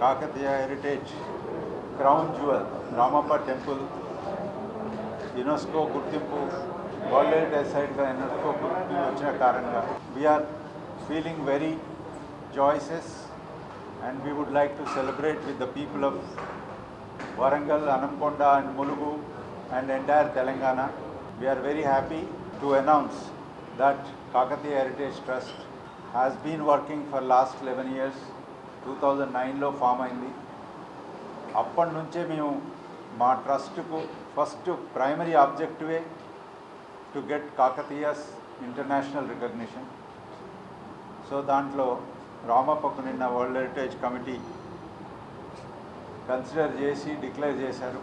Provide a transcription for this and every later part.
Kakatiya heritage crown jewel Ramappa temple UNESCO గుర్తింపు world heritage సైట్గా UNESCO గుర్తింపు వచ్చిన కారణంగా we are feeling very joyous and we would like to celebrate with the people of Warangal, Anamkonda and Mulugu and entire Telangana. We are very happy to announce that Kakatiya Heritage Trust has been working for last 11 years. 2009 లో form అయింది. అప్పటి నుంచే మేము మా ట్రస్ట్కు first primary ఆబ్జెక్టివే to get Kakatiyas international recognition. So దాంట్లో రామప్పకు నిన్న వరల్డ్ హెరిటేజ్ కమిటీ కన్సిడర్ చేసి డిక్లేర్ చేశారు.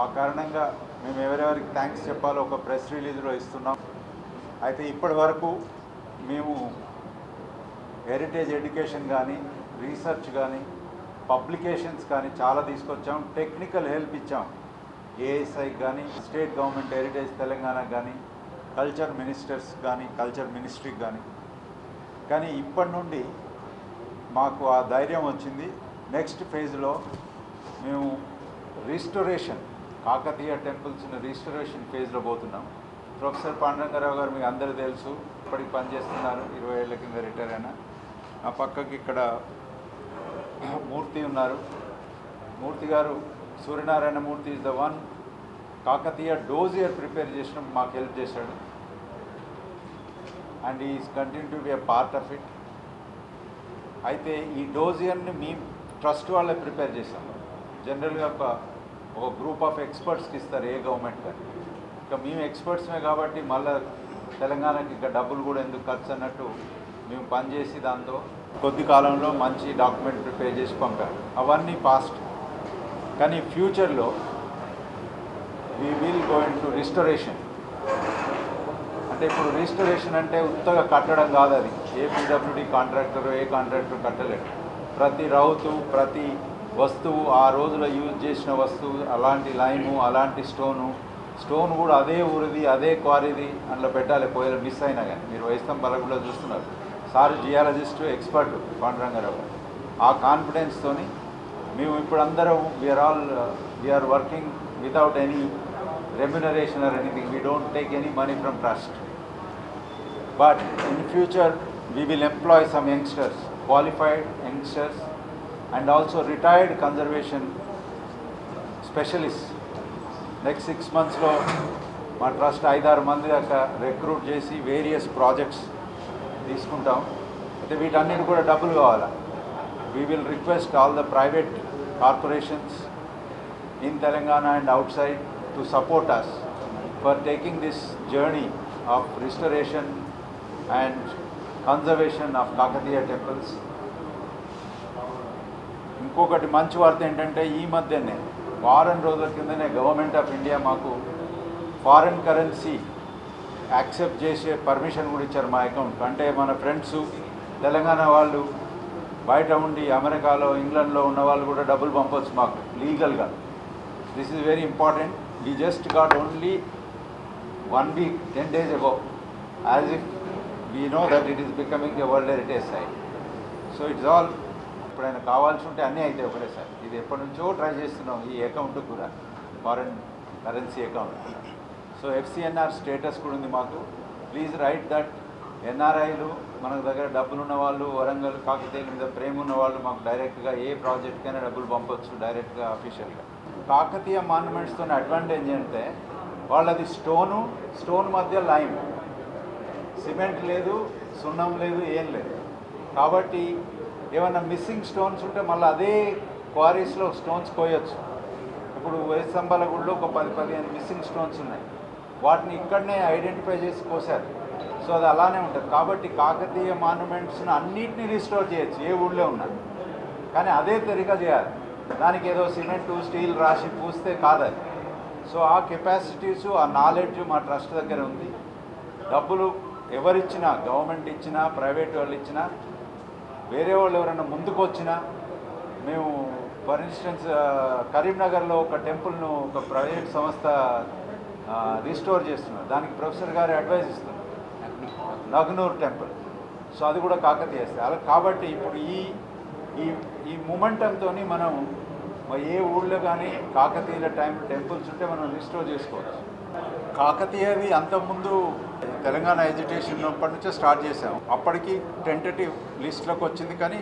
ఆ కారణంగా మేము ఎవరెవరికి థ్యాంక్స్ చెప్పాలో ఒక ప్రెస్ రిలీజ్లో ఇస్తున్నాం. అయితే ఇప్పటి వరకు మేము హెరిటేజ్ ఎడ్యుకేషన్ కానీ రీసెర్చ్ కానీ పబ్లికేషన్స్ కానీ చాలా తీసుకొచ్చాం. టెక్నికల్ హెల్ప్ ఇచ్చాం ఏఎస్ఐకి కానీ స్టేట్ గవర్నమెంట్ హెరిటేజ్ తెలంగాణకు కానీ కల్చర్ మినిస్టర్స్ కానీ కల్చర్ మినిస్ట్రీకి కానీ ఇప్పటి నుండి మాకు ఆ ధైర్యం వచ్చింది. నెక్స్ట్ ఫేజ్లో మేము రిస్టోరేషన్ కాకతీయ టెంపుల్స్ని రిస్టోరేషన్ ఫేజ్లో పోతున్నాం. ప్రొఫెసర్ పాండురంగారావు గారు మీకు అందరూ తెలుసు, ఇప్పటికి పనిచేస్తున్నారు, 20 ఏళ్ల కింద రిటైర్ అయినా. ఆ పక్కకి ఇక్కడ మూర్తి ఉన్నారు. మూర్తి గారు Suryanarayana Murthy is the one Kakatiya dossier prepare చేసిన మాకు హెల్ప్ చేశాడు and is continue to be a part of it. అయితే ఈ డోజియర్ని మేము ట్రస్ట్ వాళ్ళే ప్రిపేర్ చేసాం. జనరల్గా ఒక గ్రూప్ ఆఫ్ ఎక్స్పర్ట్స్కి ఇస్తారు ఏ గవర్నమెంట్ కానీ. ఇంకా మేము ఎక్స్పర్ట్స్మే కాబట్టి మళ్ళీ తెలంగాణకి ఇంకా డబ్బులు కూడా ఎందుకు ఖర్చు అన్నట్టు మేము పనిచేసి దాంతో కొద్ది కాలంలో మంచి డాక్యుమెంట్ ప్రిపేర్ చేసి పంపారు. అవన్నీ పాస్ట్. కానీ ఫ్యూచర్లో we will go in to restoration. అంటే ఇప్పుడు రిస్టోరేషన్ అంటే ఉత్తగా కట్టడం కాదు, అది ఏ పీడబ్ల్యూడీ కాంట్రాక్టర్ ఏ కాంట్రాక్టర్ కట్టలేడు. ప్రతి రౌతు ప్రతి వస్తువు ఆ రోజులో యూజ్ చేసిన వస్తువు, అలాంటి లైము అలాంటి స్టోన్ కూడా అదే ఊరిది అదే క్వారీది అందులో పెట్టాలి. పోయేది మిస్ అయినా కానీ మీరు వైస్తం బలగులో చూస్తున్నారు. సార్ జియాలజిస్టు ఎక్స్పర్ట్ పాండురంగారావు గారు. ఆ కాన్ఫిడెన్స్తోని మేము ఇప్పుడు అందరం we are working without any remuneration or anything. We don't take any money from trust. But in future we will employ some youngsters, qualified youngsters and also retired conservation specialists. Next 6 months lo మా trust 5-6 మంది దాకా recruit చేసి various projects తీసుకుంటాం. అయితే వీటన్నిటి కూడా డబ్బులు కావాలి. We will request all the private corporations in Telangana and outside to support us for taking this journey of restoration and conservation of Kakatiya temples. ఇంకొకటి మంచి వార్త ఏంటంటే ఈ మధ్యనే వారం రోజుల కిందనే గవర్నమెంట్ ఆఫ్ ఇండియా మాకు ఫారిన్ కరెన్సీ యాక్సెప్ట్ చేసే పర్మిషన్ కూడా ఇచ్చారు మా అకౌంట్. అంటే మన ఫ్రెండ్స్ తెలంగాణ వాళ్ళు బయట ఉండి అమెరికాలో ఇంగ్లాండ్లో ఉన్న వాళ్ళు కూడా డబ్బులు పంపవచ్చు మాకు లీగల్గా. This is very important. We just got only 1 week, 10 days ago, as if we know that it is becoming a World Heritage Site. So it's all ఎప్పుడైనా కావాల్సి ఉంటే అన్నీ అయితే ఒకటేసారి. ఇది ఎప్పటి నుంచో ట్రై చేస్తున్నాం ఈ అకౌంట్ కూడా, foreign currency account. So FCNR status కూడా ఉంది మాకు. ప్లీజ్ రైట్ దట్ ఎన్ఆర్ఐలు మన దగ్గర డబ్బులు ఉన్న వాళ్ళు, వరంగల్ కాకతీయుల మీద ప్రేమ ఉన్న వాళ్ళు మాకు డైరెక్ట్గా ఏ ప్రాజెక్ట్కైనా డబ్బులు పంపొచ్చు డైరెక్ట్గా అఫీషియల్గా. కాకతీయ మాన్యుమెంట్స్తో అడ్వాంటేజ్ ఏంటంటే వాళ్ళది స్టోన్ మధ్య లైమ్, సిమెంట్ లేదు, సున్నం లేదు, ఏం లేదు. కాబట్టి ఏమైనా మిస్సింగ్ స్టోన్స్ ఉంటే మళ్ళీ అదే క్వారీస్లో స్టోన్స్ కోయొచ్చు. ఇప్పుడు వేసంబలగూడలో ఒక 10-15 మిస్సింగ్ స్టోన్స్ ఉన్నాయి. వాటిని ఇక్కడనే ఐడెంటిఫై చేసి కోసారు. సో అది అలానే ఉంటుంది. కాబట్టి కాకతీయ మాన్యుమెంట్స్ని అన్నిటినీ రిస్టోర్ చేయొచ్చు ఏ ఊళ్ళో ఉన్నా. కానీ అదే తరిగా చేయాలి. దానికి ఏదో సిమెంటు స్టీల్ రాసి పూస్తే కాదు. సో ఆ కెపాసిటీస్ ఆ నాలెడ్జ్ మా ట్రస్ట్ దగ్గర ఉంది. డబ్బులు ఎవరిచ్చినా, గవర్నమెంట్ ఇచ్చినా ప్రైవేట్ వాళ్ళు ఇచ్చినా వేరే వాళ్ళు ఎవరైనా ముందుకు వచ్చినా మేము ఫర్ ఇన్స్టెన్స్ కరీంనగర్లో ఒక టెంపుల్ను ఒక ప్రైవేట్ సంస్థ రిస్టోర్ చేస్తున్నారు. దానికి ప్రొఫెసర్ గారు అడ్వైజ్ ఇస్తున్నారు, నగ్నూర్ టెంపుల్. సో అది కూడా కాకతీయ. అలా కాబట్టి ఇప్పుడు ఈ ఈ ఈ మూమెంటంతో మనం ఏ ఊళ్ళో కానీ కాకతీయుల టెంపుల్స్ ఉంటే మనం రిస్టోర్ చేసుకోవచ్చు. కాకతీయది అంతకుముందు తెలంగాణ ఎడ్యుకేషన్ అప్పటి నుంచే స్టార్ట్ చేసాం. అప్పటికి టెంటేటివ్ లిస్ట్లోకి వచ్చింది. కానీ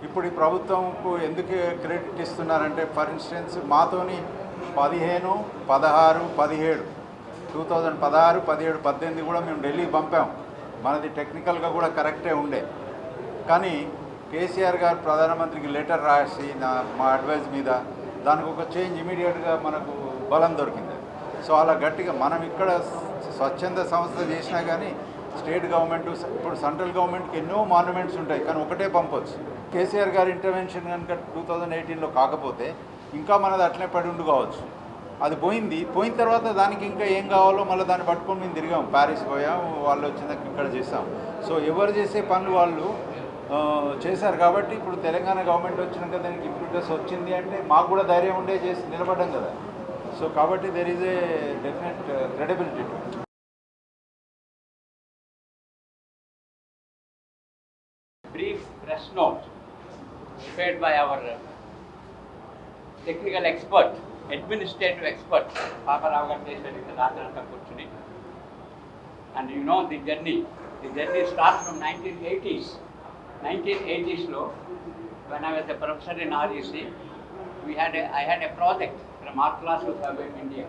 ఇప్పుడు ఈ ప్రభుత్వంకు ఎందుకు క్రెడిట్ ఇస్తున్నారంటే, ఫర్ ఇన్స్టెన్స్ మాతోని 15, 16, 17 2016, 17, 18 కూడా మేము ఢిల్లీకి పంపాం. మనది టెక్నికల్గా కూడా కరెక్టే ఉండే. కానీ కేసీఆర్ గారు ప్రధానమంత్రికి లెటర్ రాసి మా అడ్వైజ్ మీద దానికి ఒక చేంజ్ ఇమీడియట్గా మనకు బలం దొరికింది. సో అలా గట్టిగా మనం ఇక్కడ స్వచ్ఛంద సంస్థ చేసినా కానీ స్టేట్ గవర్నమెంట్, ఇప్పుడు సెంట్రల్ గవర్నమెంట్కి ఎన్నో మాన్యుమెంట్స్ ఉంటాయి, కానీ ఒకటే పంపొచ్చు. కేసీఆర్ గారి ఇంటర్వెన్షన్ కనుక 2018లో కాకపోతే ఇంకా మనది అట్లనే పడి ఉండు కావచ్చు. అది పోయిన తర్వాత దానికి ఇంకా ఏం కావాలో మళ్ళీ దాన్ని పట్టుకొని మేము తిరిగాం. ప్యారిస్ పోయాం, వాళ్ళు వచ్చిందాక ఇక్కడ చేసాం. సో ఎవరు చేసే పనులు వాళ్ళు చేశారు. కాబట్టి ఇప్పుడు తెలంగాణ గవర్నమెంట్ వచ్చినాక దానికి ఇంప్రూవ్నెస్ వచ్చింది అంటే మాకు కూడా ధైర్యం ఉండే చేసి నిలబడ్డాం కదా. సో కాబట్టి there is a definite credibility. Brief press note prepared by our technical expert, administrative expert, Papa Rao Gandeshwari, Radhanatha Kurchuni. And you know the journey starts from 1980s. 1980s lo, when I was a professor in REC, I had a project from Archaeological Survey of India.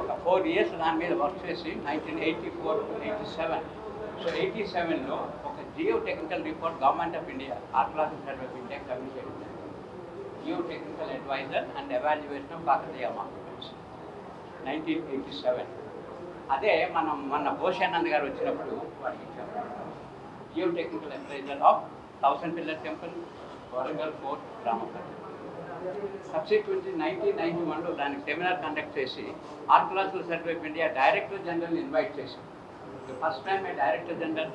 ఒక 4 years దాని మీద work చేసి 1984 to 87. So 87లో ఒక geo technical report government of India archaeological survey of India commit చేసింది. Geo technical adviser and evaluation of Kakatiya monuments 1987. అదే మనం మొన్న భూషానంద్ గారు వచ్చినప్పుడు వాటికి ఇచ్చాము. Geo technical adviser of 1000 pillar temple, Warangal fort, Ramapalli. Subsequently 1991లో దానికి సెమినార్ కండక్ట్ చేసి archaeological survey of India director general invite చేశాం. First time a director general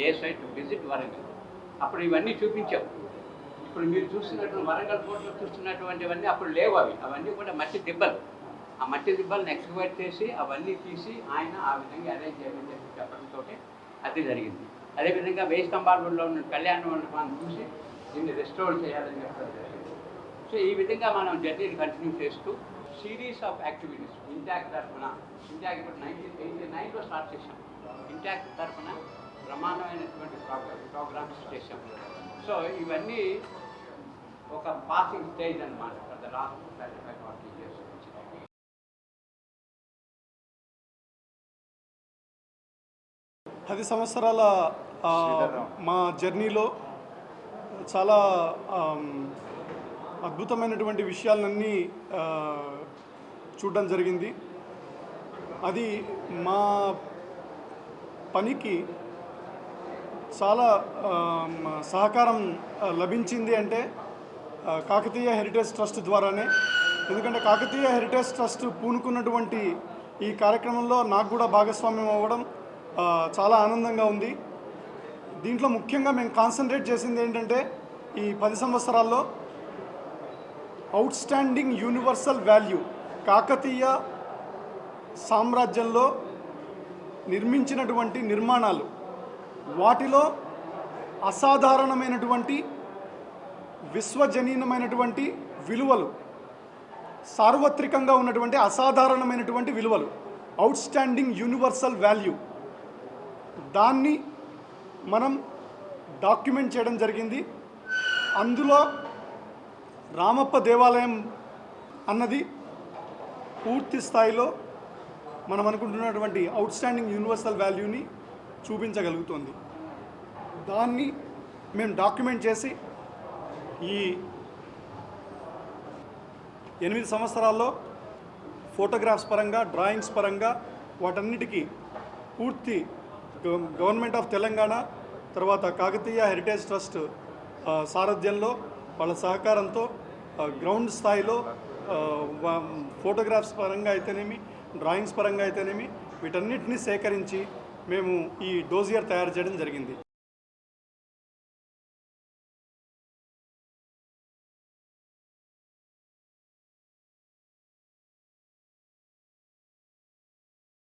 ASI to visit Warangal. అప్పుడు ఇవన్నీ చూపించాం. ఇప్పుడు మీరు చూస్తున్నటువంటి వరంగల్ ఫోర్ట్లో చూస్తున్నటువంటివన్నీ అప్పుడు లేవు. అవన్నీ కూడా మట్టి దిబ్బలు. ఆ మట్టి దిబ్బలను ఎక్స్కవేట్ చేసి అవన్నీ తీసి ఆయన ఆ విధంగా అరేంజ్ చేయమని చెప్పి చెప్పడంతో అది జరిగింది. అదేవిధంగా 1000 స్తంభాలలో ఉన్న కళ్యాణ మండపాన్ని చూసి దీన్ని రెస్టోర్ చేయాలని చెప్పడం జరిగింది. సో ఈ విధంగా మనం జర్నీని కంటిన్యూ చేస్తూ సిరీస్ ఆఫ్ యాక్టివిటీస్ ఇంటాక్ట్ తరఫున, ఇంటాక్ట్ ఇప్పుడు 1989లో స్టార్ట్ చేశాం. ఇంటాక్ట్ తరఫున బ్రహ్మాండమైనటువంటి ప్రోగ్రామ్స్ చేశాం. సో ఇవన్నీ ఒక పాసింగ్ స్టేజ్ అన్నమాట ఫర్ ద లాస్ట్ 35-40 years. 10 సంవత్సరాల మా జర్నీలో చాలా అద్భుతమైనటువంటి విషయాలన్నీ చూడడం జరిగింది. అది మా పనికి చాలా సహకారం లభించింది అంటే కాకతీయ హెరిటేజ్ ట్రస్ట్ ద్వారానే. ఎందుకంటే కాకతీయ హెరిటేజ్ ట్రస్ట్ పూనుకున్నటువంటి ఈ కార్యక్రమంలో నాకు కూడా భాగస్వామ్యం అవ్వడం చాలా ఆనందంగా ఉంది. దీంట్లో ముఖ్యంగా మేము కాన్సన్ట్రేట్ చేసింది ఏంటంటే ఈ 10 సంవత్సరాల్లో out standing universal value Kakatiya సామ్రాజ్యంలో నిర్మించినటువంటి నిర్మాణాలు, వాటిలో అసాధారణమైనటువంటి విశ్వజనీనమైనటువంటి విలువలు, సార్వత్రికంగా ఉన్నటువంటి అసాధారణమైనటువంటి విలువలు, అవుట్ స్టాండింగ్ యూనివర్సల్ వాల్యూ, దాన్ని మనం డాక్యుమెంట్ చేయడం జరిగింది. అందులో రామప్ప దేవాలయం అన్నది పూర్తి స్థాయిలో మనం అనుకుంటున్నటువంటి అవుట్ స్టాండింగ్ యూనివర్సల్ వాల్యూని చూపించగలుగుతుంది. దాన్ని మేము డాక్యుమెంట్ చేసి ఈ 8 సంవత్సరాల్లో ఫోటోగ్రాఫ్స్ పరంగా, డ్రాయింగ్స్ పరంగా వాటన్నిటికీ పూర్తి గవర్నమెంట్ ఆఫ్ తెలంగాణ, తర్వాత కాకతీయ హెరిటేజ్ ట్రస్ట్ సారథ్యంలో వాళ్ళ సహకారంతో గ్రౌండ్ స్థాయిలో ఫోటోగ్రాఫ్స్ పరంగా అయితేనేమి, డ్రాయింగ్స్ పరంగా అయితేనేమి వీటన్నిటిని సేకరించి మేము ఈ డోజియర్ తయారు చేయడం జరిగింది.